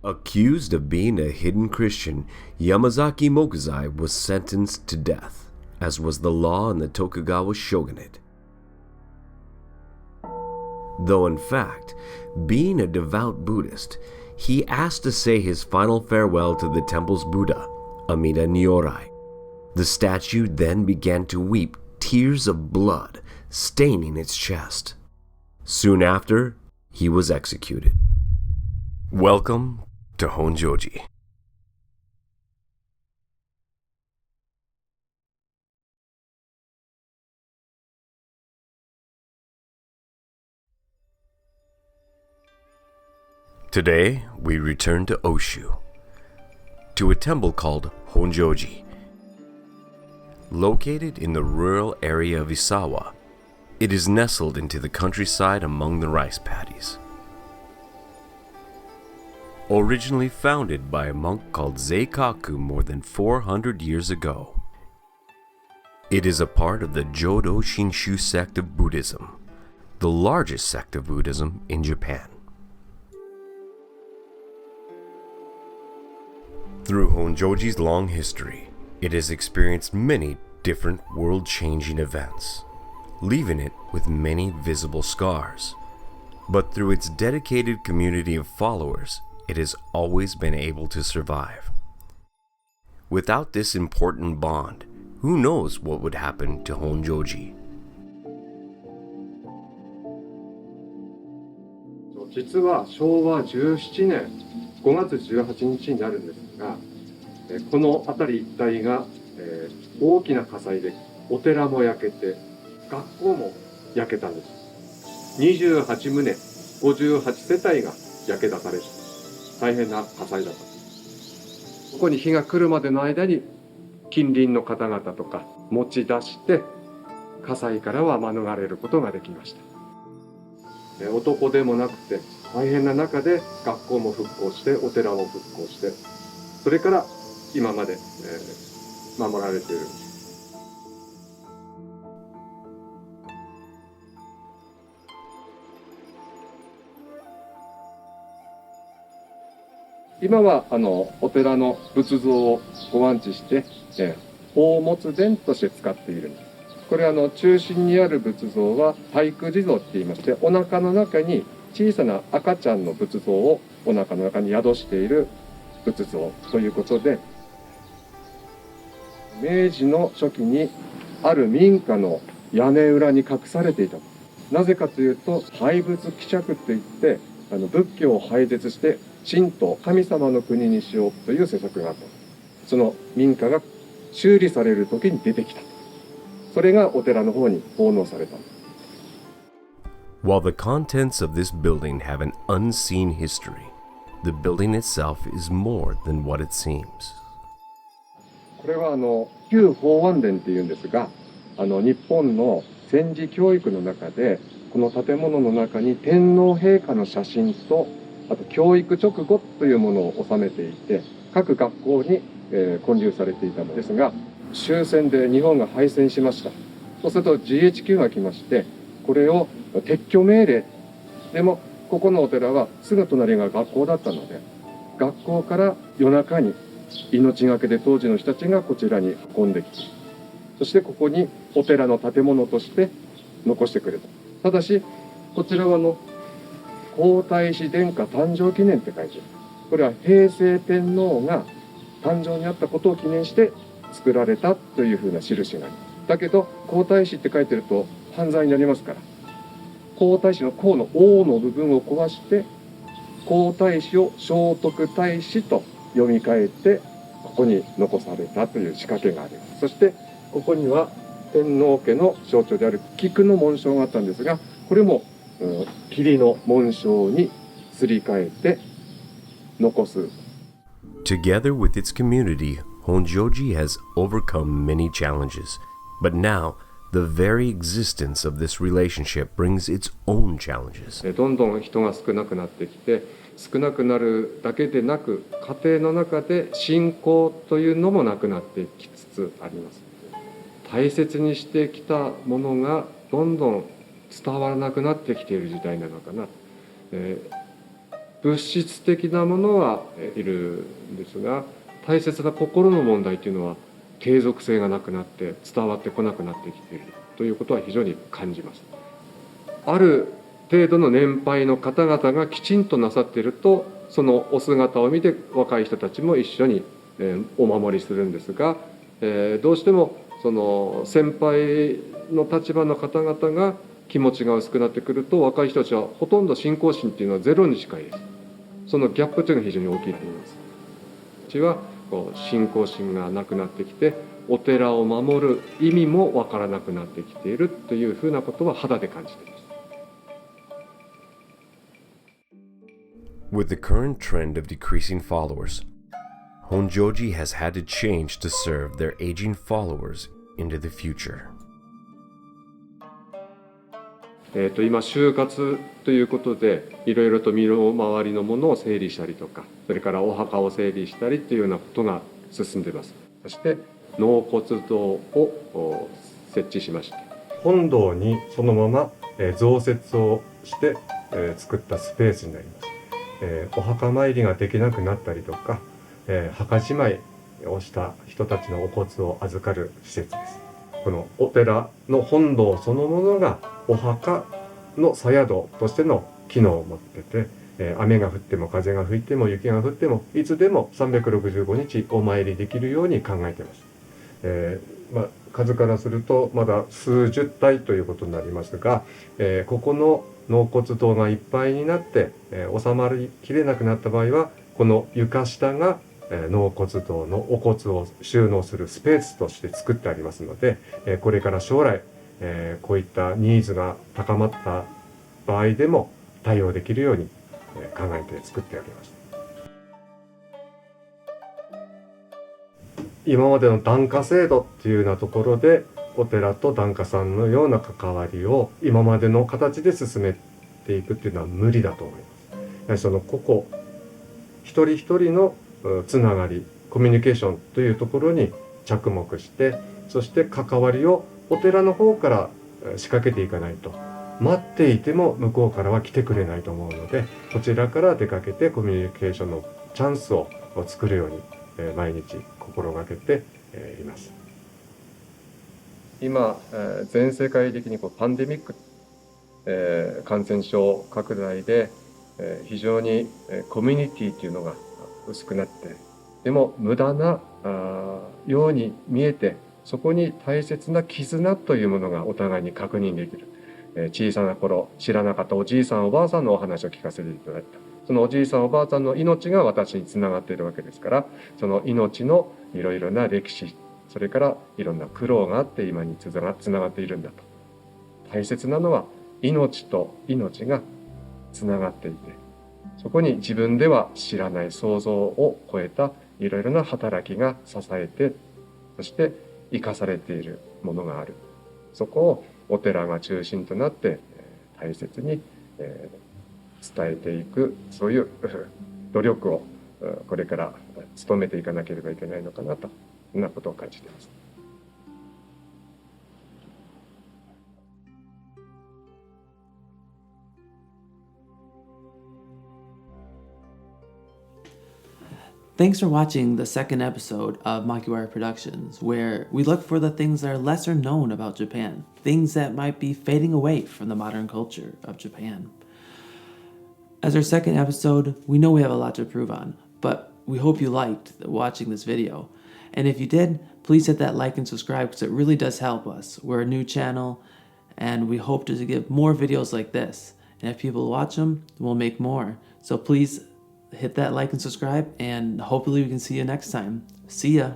Accused of being a hidden Christian, Yamazaki Mokuzai was sentenced to death, as was the law in the Tokugawa shogunate. Though in fact, being a devout Buddhist, he asked to say his final farewell to the temple's Buddha, Amida Nyorai. The statue then began to weep tears of blood, staining its chest. Soon after, he was executed. Welcome to Honjoji. Today, we return to Oshu, to a temple called Honjoji. Located in the rural area of Isawa, it is nestled into the countryside among the rice paddies. Originally founded by a monk called Zeikaku more than 400 years ago, it is a part of the Jodo Shinshu sect of Buddhism, the largest sect of Buddhism in Japan. Through Honjoji's long history, it has experienced many different world-changing events, leaving it with many visible scars. But through its dedicated community of followers, it has always been able to survive. Without this important bond, who knows what would happen to Honjoji? 実は昭和17年5月18日になるんですが、この辺り一帯が大きな火災でお寺も焼けて学校も焼けたんです。28棟58世帯が焼け出された大変な火災だった。ここに火が来るまでの間に近隣の方々とか持ち出して火災からは免れることができました。男でもなくて大変な中で学校も復興してお寺も復興してそれから今まで、守られているんです。今はお寺の仏像をご安置して、宝物殿として使っているんです。これ中心にある仏像は体育地蔵って言いまして、お腹の中に小さな赤ちゃんの仏像をお腹の中に宿している仏像ということで、明治の初期にある民家の屋根裏に隠されていた。なぜかというと廃仏毀釈といって仏教を廃絶して神道神様の国にしようという施策があった。その民家が修理される時に出てきた。それがお寺の方に奉納された。While the contents of this building have an unseen history, the building itself is more than what it seems. これは旧法安殿っていうんですが、日本の戦時教育の中でこの建物の中に天皇陛下の写真とあと教育直後というものを収めていて各学校に、建立されていたのですが、終戦で日本が敗戦しました。そうすると GHQ が来ましてこれを撤去命令。でもここのお寺はすぐ隣が学校だったので学校から夜中に命がけで当時の人たちがこちらに運んできてそしてここにお寺の建物として残してくれた。ただしこちらは皇太子殿下誕生記念って書いてある。これは平成天皇が誕生にあったことを記念して作られたというふうな印がある。だけど皇太子って書いてると犯罪になりますから皇太子の皇の王の部分を壊して皇太子を聖徳太子と読み替えてここに残されたという仕掛けがあります。そしてここには天皇家の象徴である菊の紋章があったんですがこれも桐の紋章にすり替えて残す。Together with its community, Honjoji has overcome many challenges, but now the very existence of this relationship brings its own challenges. どんどん人が少なくなってきて少なくなるだけでなく家庭の中で信仰というのもなくなってきつつあります。大切にしてきたものがどんどん伝わらなくなってきている時代なのかな。物質的なものはいるんですが、大切な心の問題というのは継続性がなくなって伝わってこなくなってきているということは非常に感じます。ある程度の年配の方々がきちんとなさっていると、そのお姿を見て若い人たちも一緒にお守りするんですが、どうしてもその先輩の立場の方々が気持ちが薄くなってくると、若い人たちはほとんど信仰心っていうのはゼロに近いです。そのギャップというのは非常に大きいと思います。うちは信仰心がなくなってきて、お寺を守る意味もわからなくなってきているというふうなことは肌で感じています。With the current trend of decreasing followers, Honjoji has had to change to serve their aging followers into the future. 今就活ということでいろいろと身の回りのものを整理したりとか、それからお墓を整理したりというようなことが進んでいます。そして納骨堂を設置しまして、本堂にそのまま増設をして作ったスペースになります。お墓参りができなくなったりとか、墓じまいをした人たちのお骨を預かる施設です。このお寺の本堂そのものがお墓の茶宿としての機能を持ってて、雨が降っても風が吹いても雪が降ってもいつでも365日お参りできるように考えています。数からするとまだ数十体ということになりますが、ここの納骨堂がいっぱいになって、収まりきれなくなった場合は、この床下が納骨堂のお骨を収納するスペースとして作ってありますので、これから将来、こういったニーズが高まった場合でも対応できるように考えて作ってあります。今までの檀家制度っていうようなところでお寺と檀家さんのような関わりを今までの形で進めていくっていうのは無理だと思います。やはりその個々一人一人のつながり、コミュニケーションというところに着目して、そして関わりをお寺の方から仕掛けていかないと、待っていても向こうからは来てくれないと思うので、こちらから出かけてコミュニケーションのチャンスを作るように毎日心がけています。今全世界的にパンデミック、感染症拡大で非常にコミュニティというのが薄くなって、でも無駄なように見えて、そこに大切な絆というものがお互いに確認できる。小さな頃知らなかったおじいさんおばあさんのお話を聞かせていただいた。そのおじいさんおばあさんの命が私につながっているわけですから、その命のいろいろな歴史、それからいろんな苦労があって今につながっているんだと。大切なのは命と命がつながっていて、そこに自分では知らない想像を超えたいろいろな働きが支えて、そして生かされているものがある。そこをお寺が中心となって大切に伝えていく、そういう努力をこれから努めていかなければいけないのかなと、そんなことを感じています。Thanks for watching the second episode of Makiwara Productions, where we look for the things that are lesser known about Japan, things that might be fading away from the modern culture of Japan. As our second episode, we know we have a lot to improve on, but we hope you liked watching this video. And if you did, please hit that like and subscribe because it really does help us. We're a new channel and we hope to give more videos like this. And if people watch them, we'll make more. So please hit that like and subscribe, and hopefully we can see you next time. See ya!